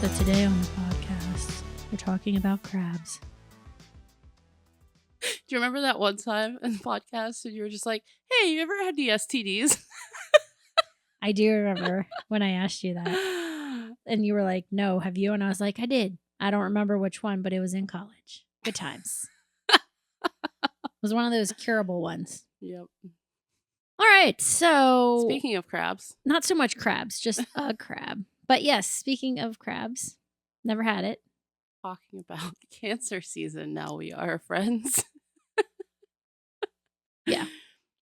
So today on the podcast, we're talking about crabs. Do you remember that one time in the podcast and you were just like, hey, you ever had the STDs? I do remember when I asked you that. And you were like, no, have you? And I was like, I did. I don't remember which one, but it was in college. Good times. It was one of those curable ones. Yep. All right. So Speaking of crabs. not so much crabs, just a crab. But yes, speaking of crabs, never had it. Talking about cancer season now we are, friends. Yeah,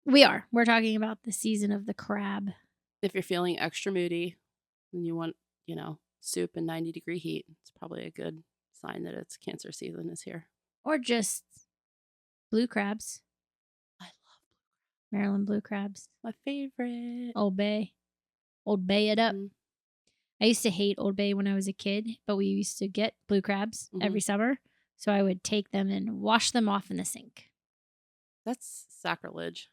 we are. We're talking about the season of the crab. If you're feeling extra moody and you want, soup in 90-degree heat, it's probably a good sign that it's cancer season is here. Or just blue crabs. I love Maryland blue crabs. my favorite. Old Bay. Old Bay it up. Mhm. I used to hate Old Bay when I was a kid, but we used to get blue crabs every summer. So I would take them and wash them off in the sink. That's sacrilege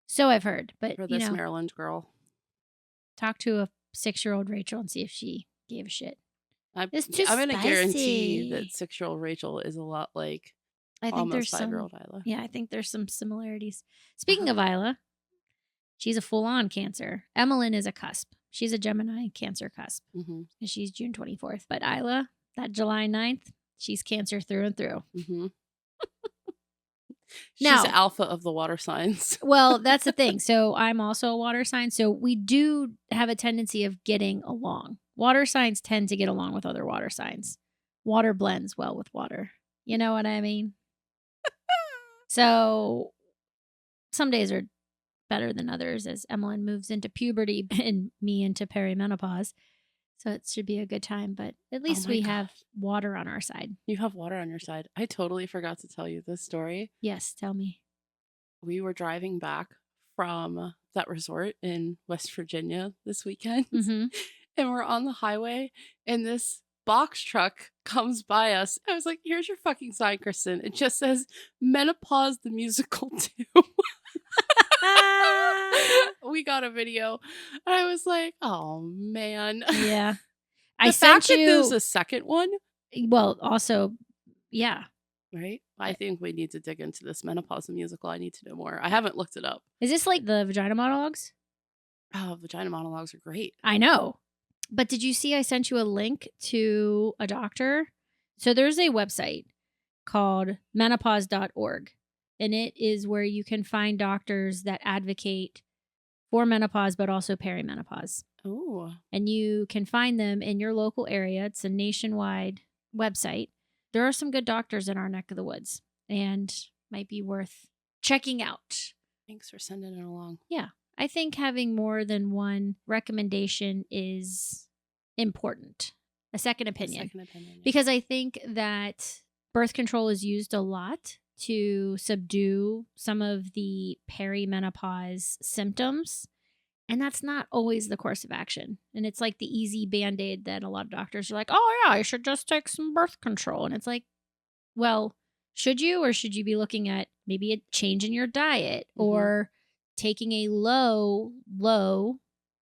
So I've heard. But, for this Maryland girl. talk to a 6-year-old Rachel and see if she gave a shit. It's too I'm going to guarantee spicy. that 6-year-old Rachel is a lot like I think almost there's some. 5-year-old Isla. Yeah, I think there's some similarities. Speaking of Isla, she's a full-on Cancer. Emmeline is a cusp. She's a Gemini Cancer cusp. Mm-hmm. And she's June 24th. But Isla, that July 9th, she's Cancer through and through. Mm-hmm. Now- She's alpha of the water signs. Well, that's the thing. So I'm also a water sign. So we do have a tendency of getting along. Water signs tend to get along with other water signs. Water blends well with water. You know what I mean? So some days are better than others as Emmeline moves into puberty and me into perimenopause. So it should be a good time. But at least my we gosh. have water on our side. You have water on your side. I totally forgot to tell you this story. Yes, tell me. We were driving back from that resort in West Virginia this weekend. Mm-hmm. And we're on the highway and this box truck comes by us. I was like, here's your fucking sign, Krystyn. It just says Menopause the Musical 2. We got a video. I was like, oh man. Yeah. The fact that there's a second one, Well, also, yeah. right? I think we need to dig into this Menopause the Musical. I need to know more. I haven't looked it up. Is this like the vagina monologues? Oh, vagina monologues are great. I know. But did you see I sent you a link to a doctor? So there's a website called menopause.org. And it is where you can find doctors that advocate for menopause, but also perimenopause. Oh, And you can find them in your local area. It's a nationwide website. There are some good doctors in our neck of the woods and might be worth checking out. thanks for sending it along. Yeah. I think having more than one recommendation is important. A second opinion. Second opinion. Yeah. Because I think that birth control is used a lot to subdue some of the perimenopause symptoms. And that's not always the course of action. And it's like the easy Band-Aid that a lot of doctors are like, oh yeah, I should just take some birth control. And it's like, well, should you? Or should you be looking at maybe a change in your diet or taking a low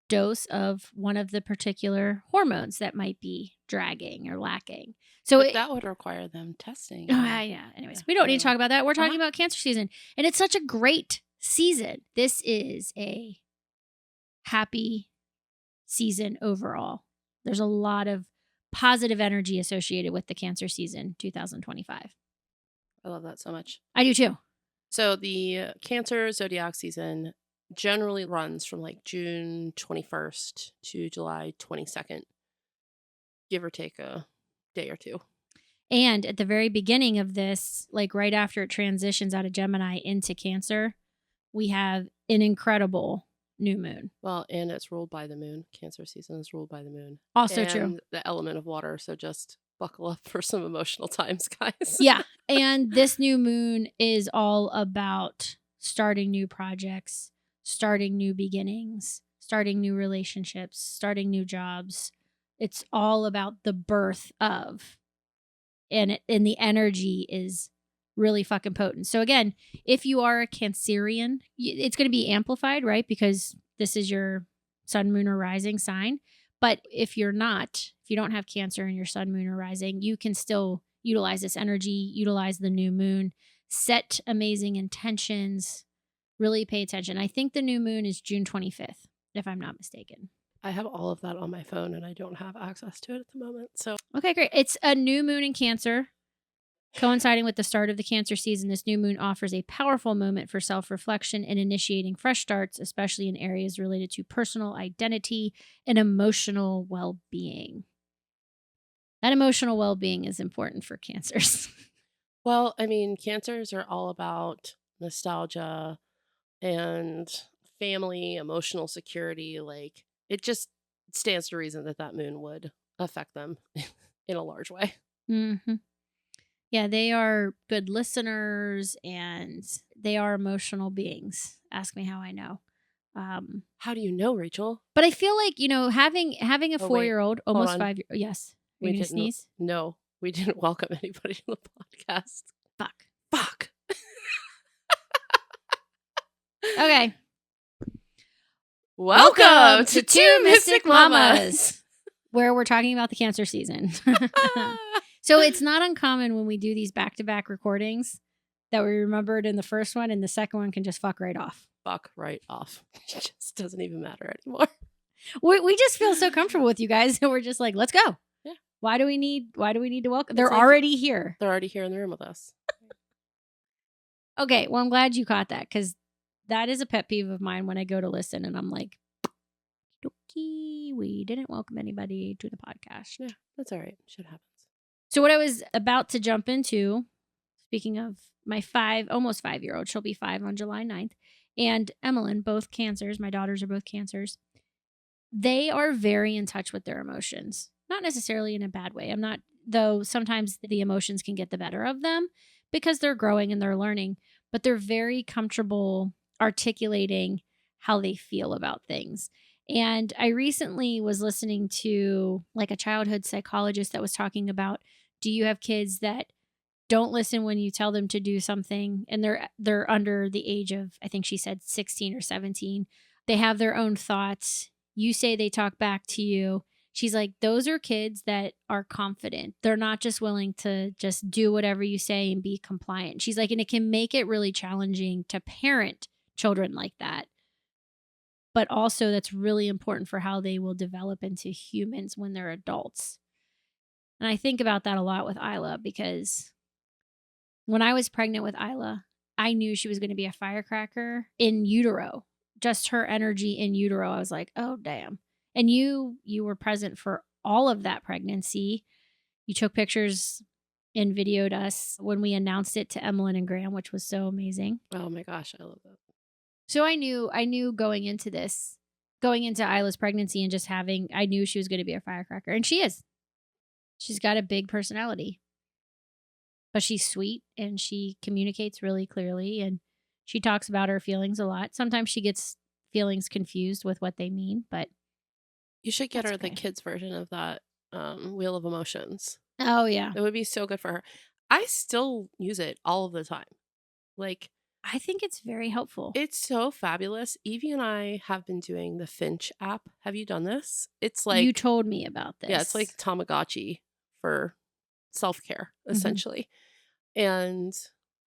dose of one of the particular hormones that might be dragging or lacking? So But that would require them testing. yeah. Anyways, we don't need to talk about that. We're talking about cancer season. And it's such a great season. This is a happy season overall. There's a lot of positive energy associated with the cancer season 2025. I love that so much. I do too. So the Cancer zodiac season generally runs from like June 21st to July 22nd, give or take a day or two. And at the very beginning of this, like right after it transitions out of Gemini into Cancer, we have an incredible new moon. Well, and it's ruled by the moon. Cancer season is ruled by the moon. Also and true. The element of water. So just buckle up for some emotional times, guys. Yeah. And this new moon is all about starting new projects, starting new beginnings, starting new relationships, starting new jobs. It's all about the birth of. And the energy is really fucking potent. So again, if you are a Cancerian, it's going to be amplified, right? Because this is your sun, moon, or rising sign. But if you don't have Cancer in your sun, moon, or rising, you can still utilize this energy, utilize the new moon, set amazing intentions, really pay attention. I think the new moon is June 25th, if I'm not mistaken. I have all of that on my phone and I don't have access to it at the moment. So Okay, great. It's a new moon in Cancer. Coinciding with the start of the Cancer season, this new moon offers a powerful moment for self-reflection and initiating fresh starts, especially in areas related to personal identity and emotional well-being. That emotional well-being is important for Cancers. well, I mean, Cancers are all about nostalgia and family, emotional security. Like, it just stands to reason that that moon would affect them in a large way. Mm-hmm. Yeah, they are good listeners and they are emotional beings. Ask me how I know. How do you know, Rachel? But I feel like, having a Oh, wait. 4-year-old, Hold almost on. 5 years. Yes. Are We you going to didn't. sneeze? No, we didn't welcome anybody to the podcast. Fuck. Fuck. Okay. Welcome to Two Mystic Mamas, where we're talking about the Cancer season. So it's not uncommon when we do these back-to-back recordings that we remembered in the first one and the second one can just fuck right off. Fuck right off. It just doesn't even matter anymore. We just feel so comfortable with you guys and we're just like, let's go. Yeah. Why do we need to welcome? It's They're like- already here. They're already here in the room with us. Okay, well, I'm glad you caught that because that is a pet peeve of mine when I go to listen and I'm like, we didn't welcome anybody to the podcast. Yeah, that's all right. Shit happens. So what I was about to jump into, speaking of my almost 5-year-old, she'll be 5 on July 9th, and Emmeline, both Cancers, my daughters are both Cancers, they are very in touch with their emotions. Not necessarily in a bad way. Though sometimes the emotions can get the better of them because they're growing and they're learning, but they're very comfortable articulating how they feel about things. And I recently was listening to like a childhood psychologist that was talking about, do you have kids that don't listen when you tell them to do something and they're under the age of, I think she said 16 or 17. They have their own thoughts. You say they talk back to you. She's like, those are kids that are confident. They're not just willing to just do whatever you say and be compliant. She's like, and it can make it really challenging to parent children like that. But also that's really important for how they will develop into humans when they're adults. And I think about that a lot with Isla because when I was pregnant with Isla, I knew she was going to be a firecracker in utero. Just her energy in utero, I was like, oh, damn. And you were present for all of that pregnancy. You took pictures and videoed us when we announced it to Emmeline and Graham, which was so amazing. Oh my gosh, I love that. So I knew going into Isla's pregnancy and I knew she was going to be a firecracker. And she is. She's got a big personality. But she's sweet and she communicates really clearly and she talks about her feelings a lot. Sometimes she gets feelings confused with what they mean, but you should get her okay. the kids version of that Wheel of Emotions. Oh, yeah. It would be so good for her. I still use it all of the time. Like, I think it's very helpful. It's so fabulous. Evie and I have been doing the Finch app. Have you done this? It's like you told me about this. Yeah, it's like Tamagotchi for self-care, essentially. And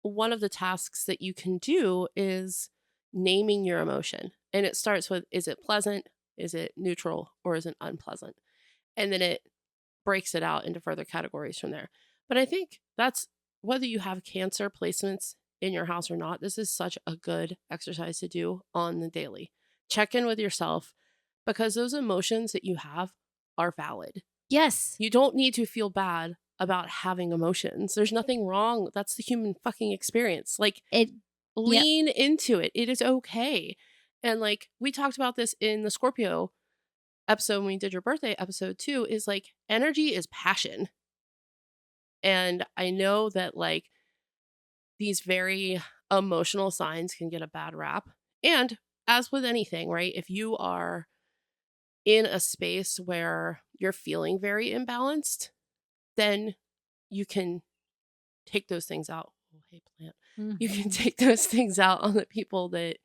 one of the tasks that you can do is naming your emotion. And it starts with, is it pleasant? Is it neutral? Or is it unpleasant? And then it breaks it out into further categories from there. But I think that's whether you have Cancer placements in your house or not, this is such a good exercise to do on the daily. Check in with yourself because those emotions that you have are valid. Yes. You don't need to feel bad about having emotions. There's nothing wrong. That's the human fucking experience. Like, lean into it. It is okay. And like, we talked about this in the Scorpio episode when we did your birthday episode too, is like, energy is passion. And I know that like these very emotional signs can get a bad rap. And as with anything, right? If you are in a space where you're feeling very imbalanced, then you can take those things out. Oh, hey, plant. You can take those things out on the people that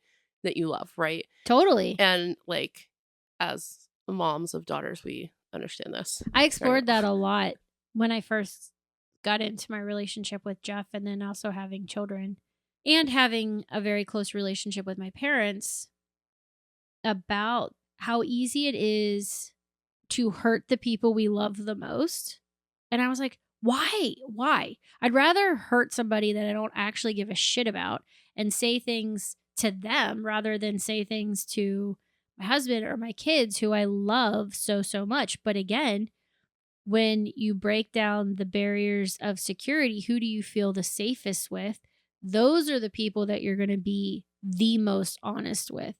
you love, right? Totally. And like, as moms of daughters, we understand this. I explored that a lot when I first got into my relationship with Jeff, and then also having children and having a very close relationship with my parents, about how easy it is to hurt the people we love the most. And I was like, why? Why? I'd rather hurt somebody that I don't actually give a shit about and say things to them rather than say things to my husband or my kids who I love so, so much. But again, when you break down the barriers of security, who do you feel the safest with? Those are the people that you're going to be the most honest with.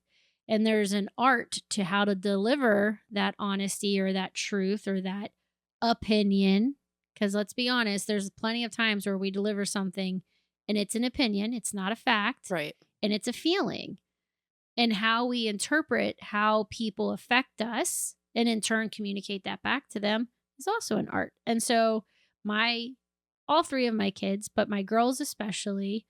And there's an art to how to deliver that honesty or that truth or that opinion. Because let's be honest, there's plenty of times where we deliver something and it's an opinion, it's not a fact, Right. and it's a feeling. And how we interpret how people affect us and in turn communicate that back to them is also an art. And so all three of my kids, but my girls especially,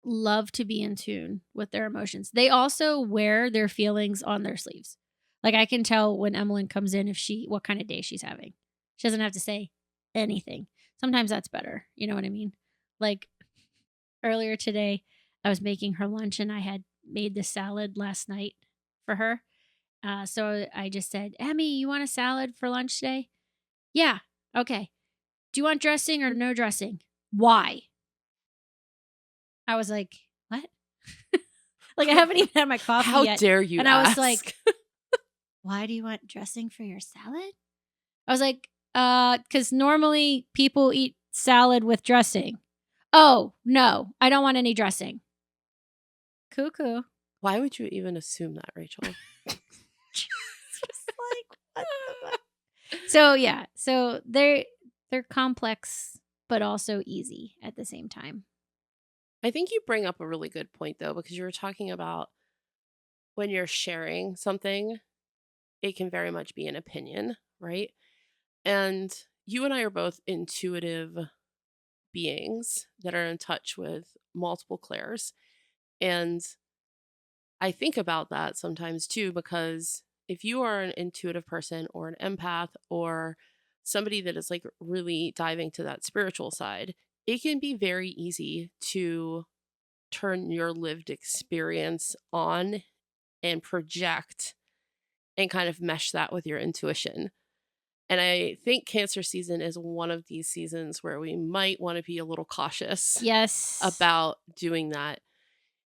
love to be in tune with their emotions. They also wear their feelings on their sleeves. Like I can tell when Emmeline comes in what kind of day she's having. She doesn't have to say anything. Sometimes that's better. You know what I mean? Like earlier today, I was making her lunch and I had made the salad last night for her. So I just said, Emmy, you want a salad for lunch today? Yeah. Okay. Do you want dressing or no dressing? Why? I was like, what? Like I haven't even had my coffee yet. How dare you And ask? I was like, why do you want dressing for your salad? I was like, because normally people eat salad with dressing. Oh, no, I don't want any dressing. Cuckoo. Why would you even assume that, Rachel? Just like, what the fuck? So, yeah. So they're complex, but also easy at the same time. I think you bring up a really good point, though, because you were talking about when you're sharing something, it can very much be an opinion, right? And you and I are both intuitive beings that are in touch with multiple clairs. And I think about that sometimes too, because if you are an intuitive person or an empath or somebody that is like really diving to that spiritual side, it can be very easy to turn your lived experience on and project and kind of mesh that with your intuition. And I think Cancer season is one of these seasons where we might want to be a little cautious Yes. about doing that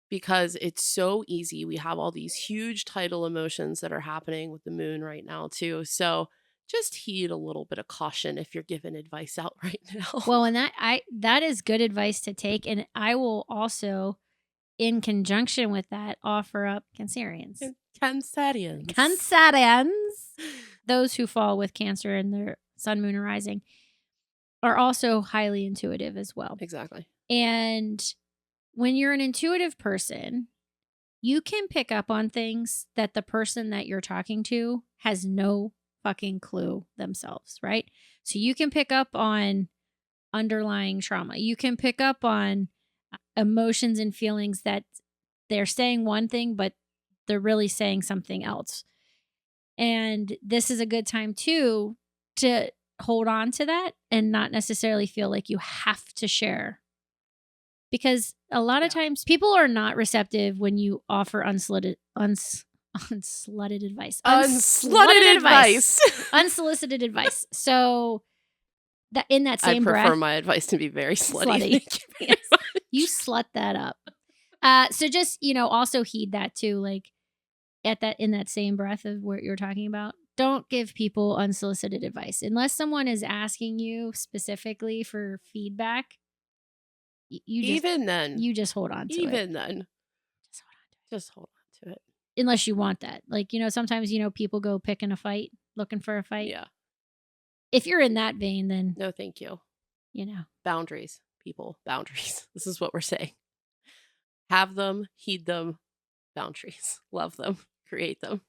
because it's so easy. We have all these huge tidal emotions that are happening with the moon right now too. So just heed a little bit of caution if you're giving advice out right now. Well, and that is good advice to take. And I will also, in conjunction with that, offer up Cancerians. Cancerians. Those who fall with Cancer in their sun, moon, or rising are also highly intuitive as well. Exactly. And when you're an intuitive person, you can pick up on things that the person that you're talking to has no fucking clue themselves, right? So you can pick up on underlying trauma. You can pick up on emotions and feelings that they're saying one thing, but they're really saying something else. And this is a good time too to hold on to that and not necessarily feel like you have to share. Because a lot of times people are not receptive when you offer unsolicited advice. Unsolicited advice. Unsolicited advice. So that in that same breath, I prefer my advice to be very slutty. Yes. You slut that up. So just, also heed that too. Like in that same breath of what you're talking about, don't give people unsolicited advice unless someone is asking you specifically for feedback. You just hold on to it. Even then, just hold on to it. Unless you want that. Like, sometimes, people go picking a fight, looking for a fight. Yeah. If you're in that vein, then no, thank you. Boundaries, people, boundaries. This is what we're saying. Have them, heed them, boundaries. Love them, create them,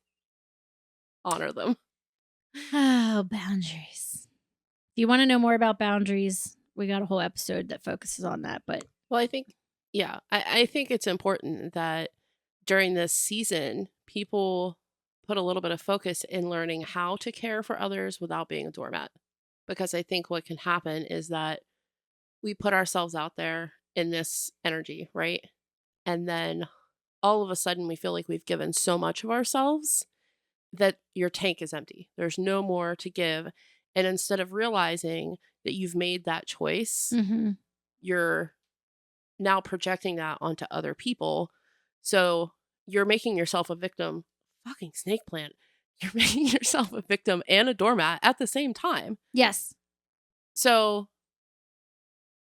honor them. Oh, boundaries. If you want to know more about boundaries, we got a whole episode that focuses on that. But I think, I think it's important that during this season, people put a little bit of focus in learning how to care for others without being a doormat. Because I think what can happen is that we put ourselves out there in this energy, right? And then all of a sudden we feel like we've given so much of ourselves that your tank is empty. There's no more to give. And instead of realizing that you've made that choice, you're now projecting that onto other people. So you're making yourself a victim. Fucking snake plant. You're making yourself a victim and a doormat at the same time. Yes. So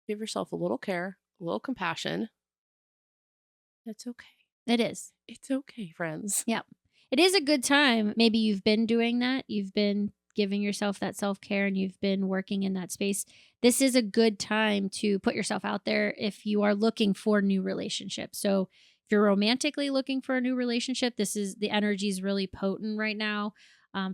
give yourself a little care, a little compassion. It's okay. It is. It's okay, friends. Yep. It is a good time. Maybe you've been doing that. You've been giving yourself that self-care and you've been working in that space. This is a good time to put yourself out there if you are looking for new relationships. So if you're romantically looking for a new relationship, the energy is really potent right now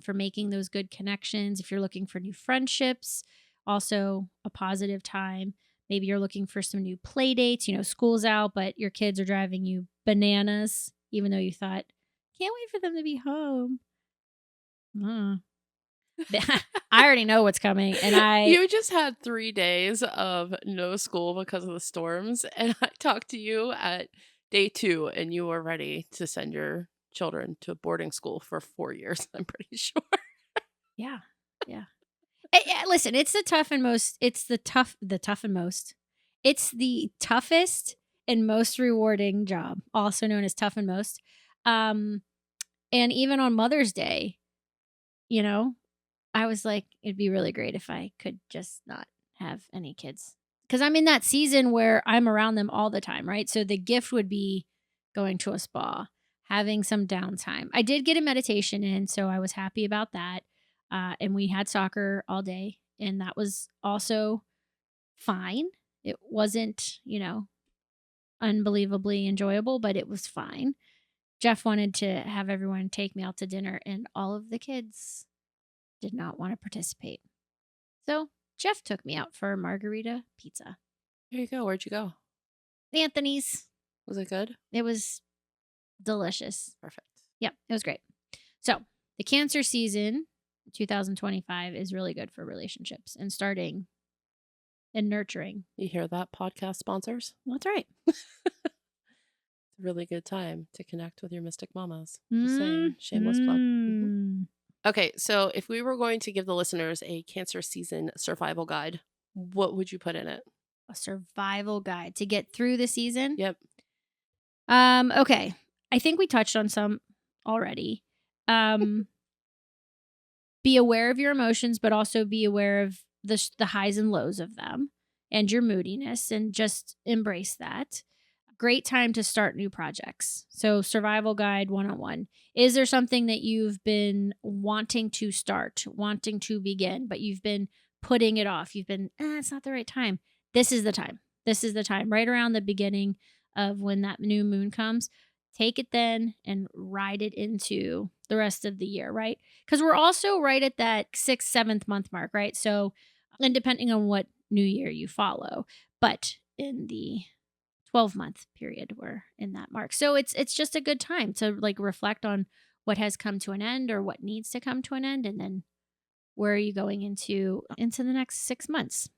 for making those good connections. If you're looking for new friendships, also a positive time. Maybe you're looking for some new play dates. School's out, but your kids are driving you bananas, even though you thought, can't wait for them to be home. I already know what's coming. And You just had 3 days of no school because of the storms. And I talked to you at day 2 and you were ready to send your children to boarding school for 4 years, I'm pretty sure. Yeah. Listen, it's the toughest and most rewarding job, also known as tough and most. And even on Mother's Day, I was like, it'd be really great if I could just not have any kids. Because I'm in that season where I'm around them all the time, right? So the gift would be going to a spa, having some downtime. I did get a meditation in, so I was happy about that. And we had soccer all day, and that was also fine. It wasn't, unbelievably enjoyable, but it was fine. Jeff wanted to have everyone take me out to dinner, and all of the kids did not want to participate. So Jeff took me out for a margarita pizza. There you go. Where'd you go? Anthony's. Was it good? It was delicious. Perfect. Yep, it was great. So the Cancer season, 2025, is really good for relationships and starting and nurturing. You hear that, podcast sponsors? That's right. It's a really good time to connect with your mystic mamas. Just saying, shameless plug. Okay, so if we were going to give the listeners a Cancer season survival guide, what would you put in it? A survival guide to get through the season? Yep. Okay. I think we touched on some already. Be aware of your emotions, but also be aware of the highs and lows of them and your moodiness, and just embrace that. Great time to start new projects. So survival guide 101. Is there something that you've been wanting to start, wanting to begin, but you've been putting it off? You've been, it's not the right time. This is the time. This is the time. Right around the beginning of when that new moon comes. Take it then and ride it into the rest of the year, right? Because we're also right at that 6th, 7th month mark, right? So, and depending on what new year you follow, but in the 12-month period, we're in that mark. So it's just a good time to reflect on what has come to an end or what needs to come to an end, and then where are you going into the next 6 months.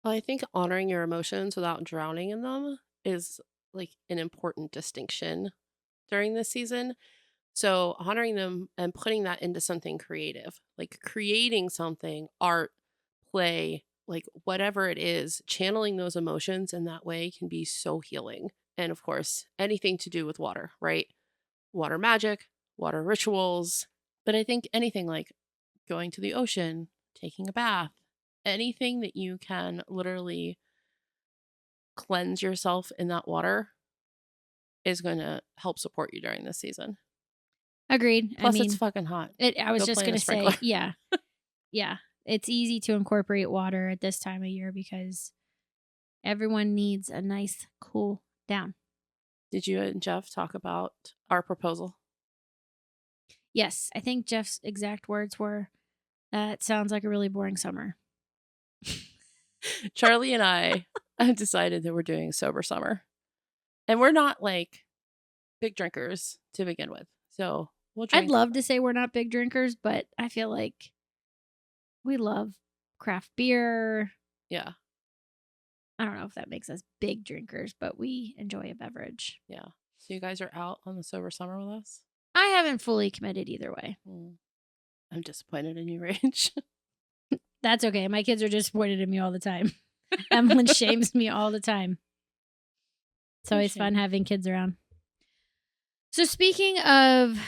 Well, I think honoring your emotions without drowning in them is an important distinction during this season. So honoring them and putting that into something creative, like creating something, art, play, whatever it is, channeling those emotions in that way can be so healing. And of course, anything to do with water, right? Water magic, water rituals. But I think anything like going to the ocean, taking a bath, anything that you can literally cleanse yourself in that water is going to help support you during this season. Agreed. Plus, it's fucking hot. I was just going to say, yeah. Yeah. It's easy to incorporate water at this time of year because everyone needs a nice cool down. Did you and Jeff talk about our proposal? Yes. I think Jeff's exact words were, that sounds like a really boring summer. Charlie and I have decided that we're doing a sober summer. And we're not big drinkers to begin with. So We'll I'd drink. love to say we're not big drinkers, but I feel like we love craft beer. Yeah. I don't know if that makes us big drinkers, but we enjoy a beverage. Yeah. So you guys are out on the sober summer with us? I haven't fully committed either way. I'm disappointed in you, Rach. That's okay. My kids are disappointed in me all the time. Emily shames me all the time. It's always fun having kids around. So speaking of,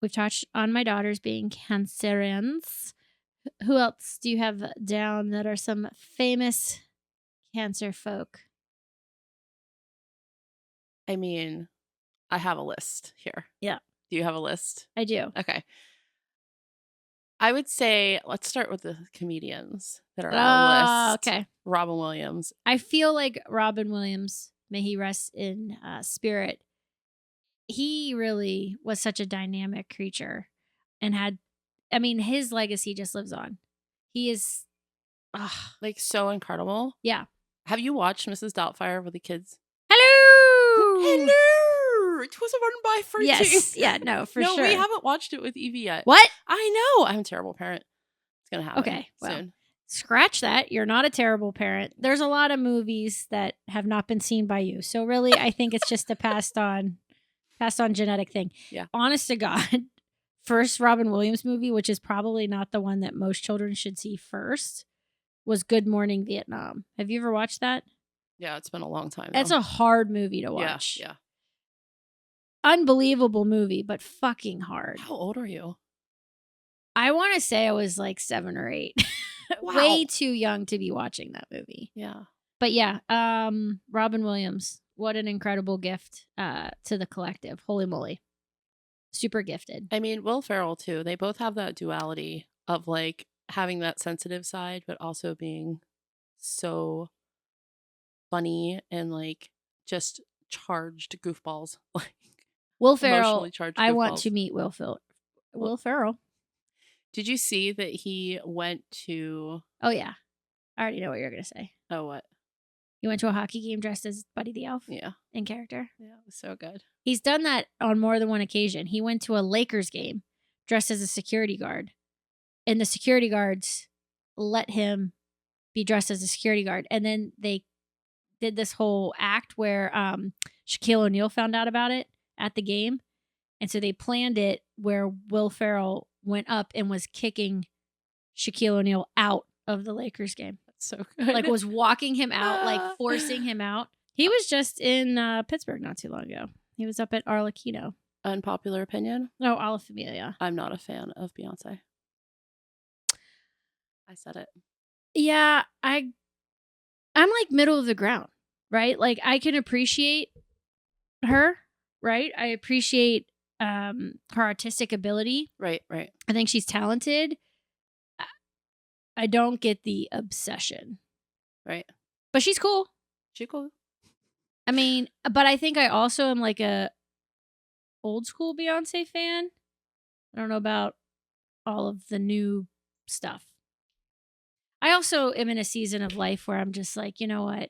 we've touched on my daughters being Cancerians. Who else do you have down that are some famous Cancer folk? I mean, I have a list here. Yeah. Do you have a list? I do. Okay. I would say, let's start with the comedians that are on the list. Okay. Robin Williams. I feel like Robin Williams, may he rest in spirit, he really was such a dynamic creature and his legacy just lives on. He is like so incredible. Yeah. Have you watched Mrs. Doubtfire with the kids? Hello! Hello! It was run by Freudian. Yes. Yeah, no, for no, sure. we haven't watched it with Evie yet. What? I know. I'm a terrible parent. It's going to happen Okay, well, soon. Scratch that. You're not a terrible parent. There's a lot of movies that have not been seen by you. So really, I think it's just a passed on genetic thing. Yeah. Honest to God, first Robin Williams movie, which is probably not the one that most children should see first, was Good Morning Vietnam. Have you ever watched that? Yeah, it's been a long time. That's a hard movie to watch. Yeah. Unbelievable movie, but fucking hard. How old are you? I want to say I was like 7 or 8. Wow. Way too young to be watching that movie. Yeah. But yeah, Robin Williams, what an incredible gift to the collective. Holy moly. Super gifted. I mean, Will Ferrell too. They both have that duality of like having that sensitive side, but also being so funny and like just charged goofballs. Like Will Ferrell. Emotionally charged I want goofballs. to meet Will Ferrell. Did you see that he went to? Oh yeah, I already know what you're gonna say. Oh, what? He went to a hockey game dressed as Buddy the Elf. Yeah. In character. Yeah, it was so good. He's done that on more than one occasion. He went to a Lakers game dressed as a security guard, and the security guards let him be dressed as a security guard. And then they did this whole act where Shaquille O'Neal found out about it at the game. And so they planned it where Will Ferrell went up and was kicking Shaquille O'Neal out of the Lakers game. That's so good. Like was walking him out, like forcing him out. He was just in Pittsburgh not too long ago. He was up at Arlecchino. Unpopular opinion? No, Alla Familia. I'm not a fan of Beyonce. I said it. Yeah, I'm like middle of the ground, right? Like I can appreciate her, right? I appreciate her artistic ability. Right. I think she's talented. I don't get the obsession. Right. But she's cool. She's cool. I mean, but I think I also am like a old school Beyonce fan. I don't know about all of the new stuff. I also am in a season of life where I'm just like, you know what?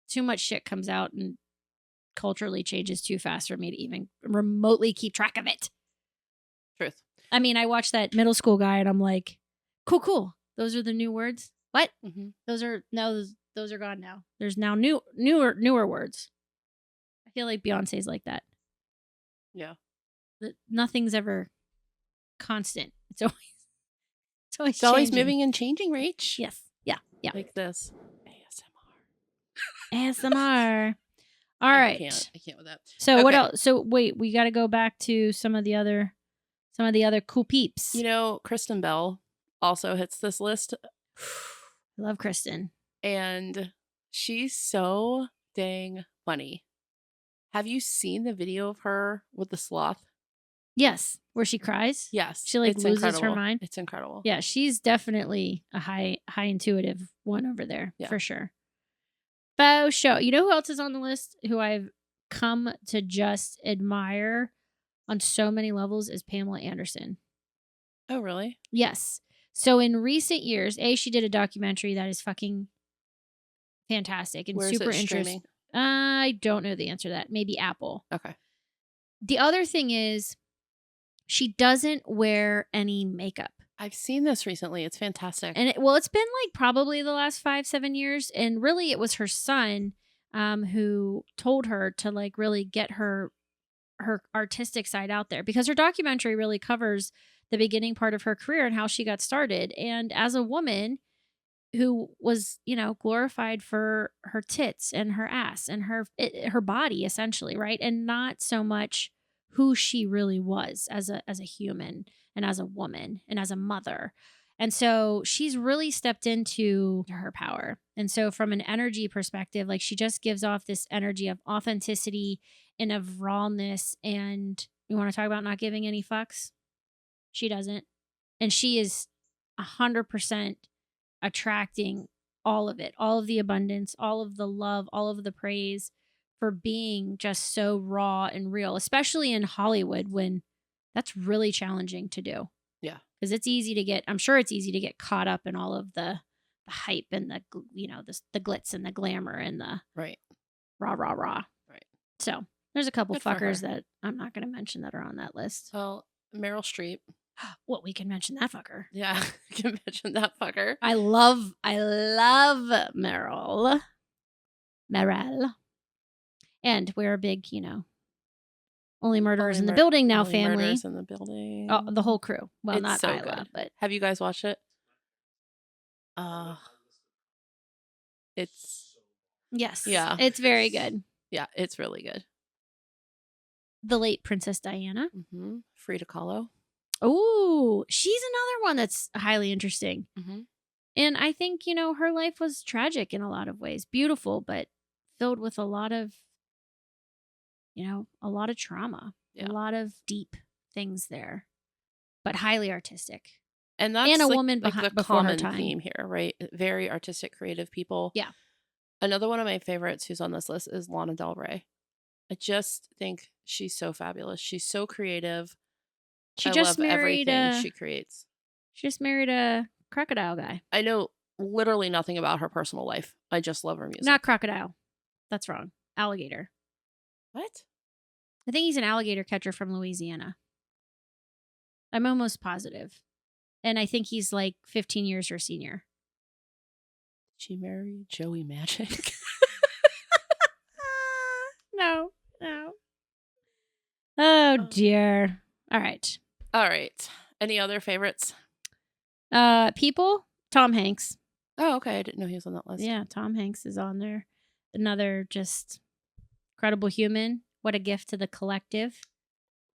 Too much shit comes out and culturally changes too fast for me to even remotely keep track of it. Truth. I mean, I watched that middle school guy and I'm like, cool. Those are the new words. What? Mm-hmm. Those are gone now. There's now newer words. I feel like Beyonce's like that. Yeah. Nothing's ever constant. It's always always moving and changing, Rach. Yes. Yeah. Like this. ASMR. All right. I can't with that. So what else? So wait, we got to go back to some of the other cool peeps. You know, Krystyn Bell also hits this list. Love Krystyn. And she's so dang funny. Have you seen the video of her with the sloth? Yes, where she cries. Yes, she like loses incredible. her mind. It's incredible. Yeah, she's definitely a high intuitive one over there for sure. Faux show. You know who else is on the list who I've come to just admire on so many levels is Pamela Anderson. Oh, really? Yes. So in recent years, she did a documentary that is fucking fantastic and Where super is it interesting. streaming? I don't know the answer to that. Maybe Apple. Okay. The other thing is she doesn't wear any makeup. I've seen this recently. It's fantastic. And it's been like probably the last 5-7 years. And really it was her son who told her to like really get her artistic side out there, because her documentary really covers the beginning part of her career and how she got started. And as a woman who was, glorified for her tits and her ass and her body essentially, right? And not so much who she really was as a human and as a woman and as a mother. And so she's really stepped into her power. And so from an energy perspective, like she just gives off this energy of authenticity and of rawness. And you want to talk about not giving any fucks? She doesn't. And she is 100% attracting all of it, all of the abundance, all of the love, all of the praise for being just so raw and real, especially in Hollywood when that's really challenging to do. Yeah. Because I'm sure it's easy to get caught up in all of the hype and the glitz and the glamour and the right. Rah. Right. So there's a couple Good for fuckers her. that I'm not going to mention that are on that list. Well, Meryl Streep. Well, we can mention that fucker. Yeah, we can mention that fucker. I love Meryl. And we're a big, Only Murderers in the Building now family. Murders in the Building. Oh, the whole crew. Well, It's not so Isla, good. but Have you guys watched it? yes. Yeah. It's very good. Yeah, it's really good. The late Princess Diana. Mm-hmm. Frida Kahlo. Oh, she's another one that's highly interesting. Mm-hmm. And I think, her life was tragic in a lot of ways. Beautiful, but filled with a lot of trauma. Yeah. A lot of deep things there. But highly artistic. And that's a like, woman like the before her common time. theme here, right? Very artistic, creative people. Yeah. Another one of my favorites who's on this list is Lana Del Rey. I just think she's so fabulous. She's so creative. She I just love married everything she creates. She just married a crocodile guy. I know literally nothing about her personal life. I just love her music. Not crocodile. That's wrong. Alligator. What? I think he's an alligator catcher from Louisiana. I'm almost positive. And I think he's like 15 years her senior. Did she marry Joey Magic? No. Oh, dear. All right. Any other favorites? People? Tom Hanks. Oh, okay. I didn't know he was on that list. Yeah, Tom Hanks is on there. Another just incredible human. What a gift to the collective.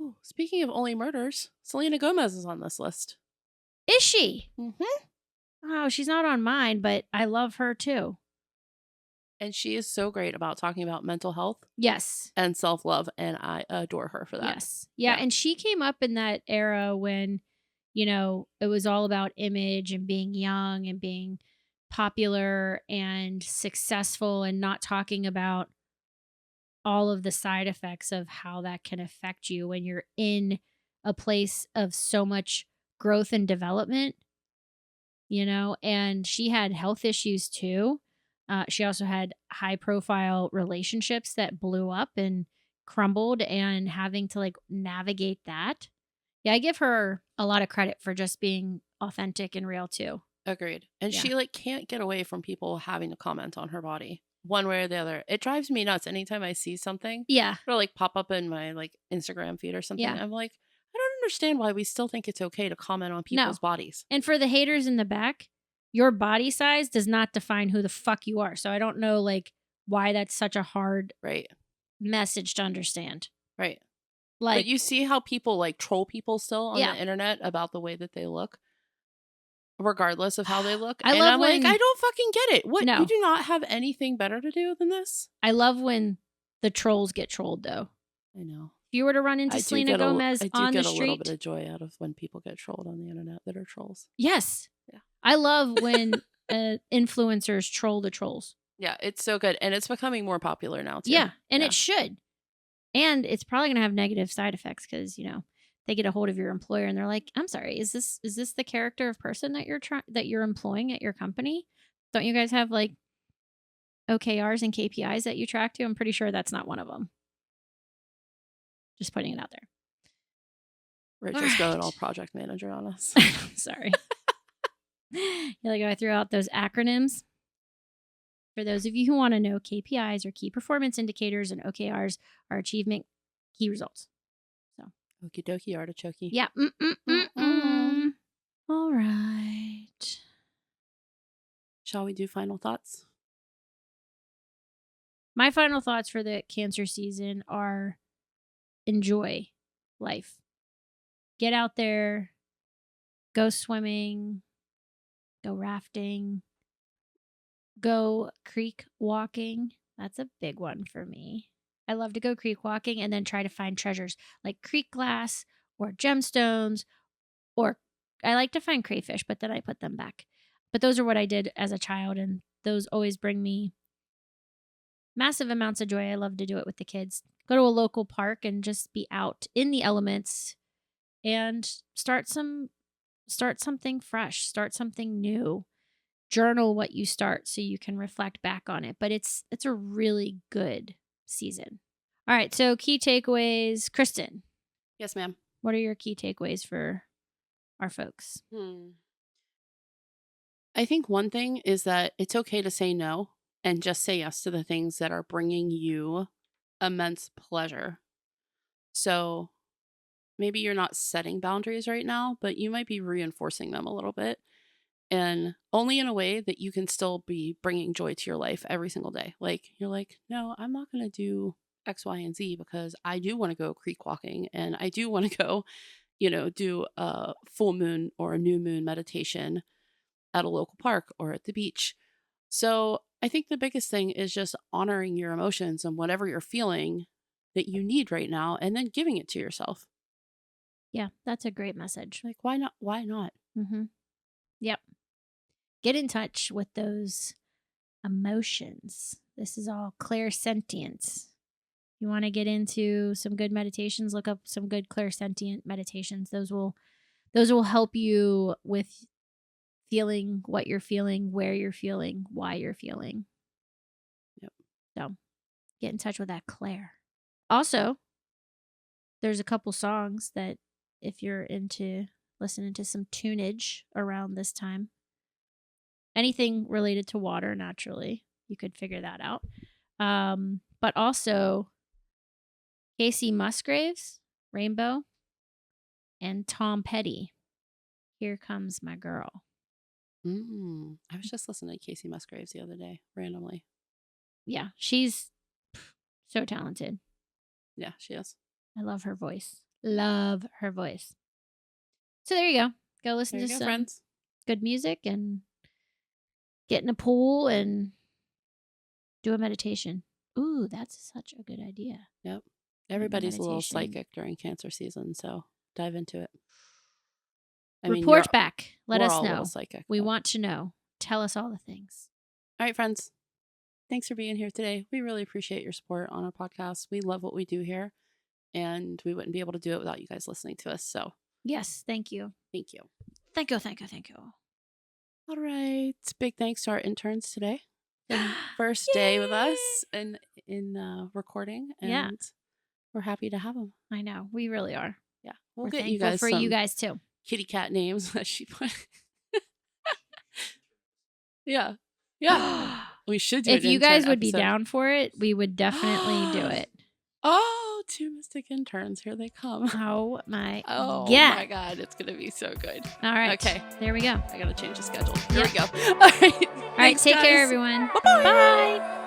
Ooh, speaking of Only Murders, Selena Gomez is on this list. Is she? Mm-hmm. Oh, she's not on mine, but I love her too. And she is so great about talking about mental health. Yes. And self-love, and I adore her for that. Yes. Yeah, and she came up in that era when, it was all about image and being young and being popular and successful and not talking about all of the side effects of how that can affect you when you're in a place of so much growth and development, and she had health issues too. She also had high profile relationships that blew up and crumbled, and having to like navigate that. Yeah, I give her a lot of credit for just being authentic and real too. Agreed. And she like can't get away from people having to comment on her body one way or the other. It drives me nuts anytime I see something. Yeah. Or like pop up in my like Instagram feed or something. Yeah. I'm like, I don't understand why we still think it's okay to comment on people's bodies. And for the haters in the back, your body size does not define who the fuck you are. So I don't know like why that's such a hard message to understand. Right. Like, but you see how people like troll people still on the internet about the way that they look, regardless of how they look. I'm like, I don't fucking get it. What? No. You do not have anything better to do than this? I love when the trolls get trolled, though. I know. If you were to run into Selena Gomez on the street, I do get a little bit of joy out of when people get trolled on the internet that are trolls. Yes. Yeah. I love when influencers troll the trolls. Yeah, it's so good. And it's becoming more popular now, too. Yeah, and it should. And it's probably going to have negative side effects because, they get a hold of your employer and they're like, I'm sorry, is this the character of person that you're employing at your company? Don't you guys have like OKRs and KPIs that you track to? I'm pretty sure that's not one of them. Just putting it out there. Rachel's got it all project manager on us. Sorry. Like I threw out those acronyms. For those of you who want to know, KPIs are key performance indicators and OKRs are achievement key results. So, okie dokie, artichoke. Yeah. All right. Shall we do final thoughts? My final thoughts for the Cancer season are enjoy life. Get out there, go swimming, go rafting, go creek walking. That's a big one for me. I love to go creek walking and then try to find treasures like creek glass or gemstones, or I like to find crayfish, but then I put them back. But those are what I did as a child, and those always bring me massive amounts of joy. I love to do it with the kids. Go to a local park and just be out in the elements and start something fresh, start something new. Journal what you start so you can reflect back on it. But it's a really good season. All right, so key takeaways. Krystyn. Yes, ma'am. What are your key takeaways for our folks? I think one thing is that it's okay to say no and just say yes to the things that are bringing you immense pleasure. So maybe you're not setting boundaries right now, but you might be reinforcing them a little bit, and only in a way that you can still be bringing joy to your life every single day. Like you're like, no, I'm not going to do X, Y, and Z because I do want to go creek walking and I do want to go, do a full moon or a new moon meditation at a local park or at the beach. So I think the biggest thing is just honoring your emotions and whatever you're feeling that you need right now, and then giving it to yourself. Yeah, that's a great message. Like, why not? Why not? Mm-hmm. Yep. Get in touch with those emotions. This is all clairsentience. You want to get into some good meditations, look up some good clairsentient meditations. Those will help you with feeling what you're feeling, where you're feeling, why you're feeling. Yep. So get in touch with that Claire. Also, there's a couple songs that if you're into listening to some tunage around this time, anything related to water, naturally, you could figure that out. But also Casey Musgraves, Rainbow, and Tom Petty, Here Comes My Girl. I was just listening to Casey Musgraves the other day, randomly. Yeah, she's so talented. Yeah, she is. I love her voice. Love her voice. So there you go. Go listen to some friends. Good music and get in a pool and do a meditation. Ooh, that's such a good idea. Yep. Everybody's a little psychic during Cancer season, so dive into it. Report back. Let us know. Psychic, we want to know. Tell us all the things. All right, friends. Thanks for being here today. We really appreciate your support on our podcast. We love what we do here, and we wouldn't be able to do it without you guys listening to us. So, yes, thank you. Thank you. Thank you, thank you, thank you. All right. Big thanks to our interns today. First day with us in recording, and we're happy to have them. I know. We really are. Yeah. We'll get you guys for you guys too. Kitty cat names that she put. Yeah. Yeah. We should do it. If you guys would be down for it, we would definitely do it. Oh, two mystic interns. Here they come. Oh my God. My God. It's going to be so good. All right. Okay. There we go. I got to change the schedule. Here we go. All right. All right. Take care, everyone. Bye-bye. Bye.